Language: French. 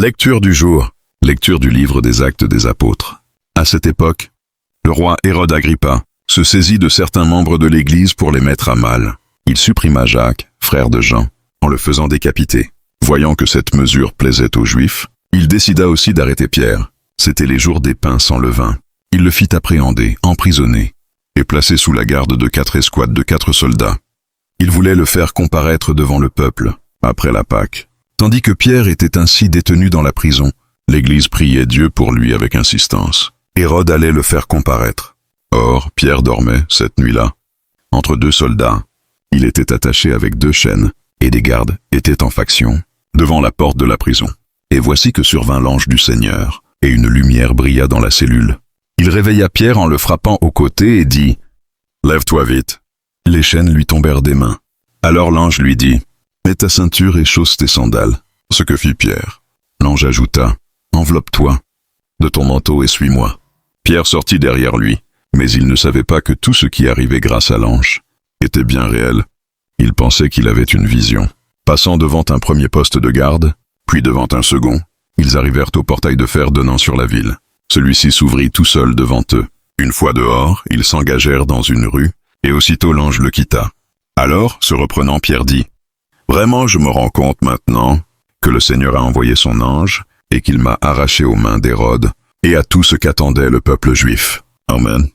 Lecture du jour. Lecture du livre des Actes des Apôtres. À cette époque, le roi Hérode Agrippa se saisit de certains membres de l'Église pour les mettre à mal. Il supprima Jacques, frère de Jean, en le faisant décapiter. Voyant que cette mesure plaisait aux Juifs, il décida aussi d'arrêter Pierre. C'étaient les jours des pains sans levain. Il le fit appréhender, emprisonner, et placer sous la garde de 4 escouades de 4 soldats. Il voulait le faire comparaître devant le peuple, après la Pâque. Tandis que Pierre était ainsi détenu dans la prison, l'Église priait Dieu pour lui avec insistance. Hérode allait le faire comparaître. Or, Pierre dormait, cette nuit-là, entre 2 soldats. Il était attaché avec 2 chaînes, et des gardes étaient en faction, devant la porte de la prison. Et voici que survint l'ange du Seigneur, et une lumière brilla dans la cellule. Il réveilla Pierre en le frappant au côté et dit « Lève-toi vite !» Les chaînes lui tombèrent des mains. Alors l'ange lui dit « Mets ta ceinture et chausse tes sandales. » Ce que fit Pierre. L'ange ajouta « Enveloppe-toi de ton manteau et suis-moi. » Pierre sortit derrière lui, mais il ne savait pas que tout ce qui arrivait grâce à l'ange était bien réel. Il pensait qu'il avait une vision. Passant devant un premier poste de garde, puis devant un second, ils arrivèrent au portail de fer donnant sur la ville. Celui-ci s'ouvrit tout seul devant eux. Une fois dehors, ils s'engagèrent dans une rue, et aussitôt l'ange le quitta. Alors, se reprenant, Pierre dit « Vraiment, je me rends compte maintenant que le Seigneur a envoyé son ange et qu'il m'a arraché aux mains d'Hérode et à tout ce qu'attendait le peuple juif. Amen. »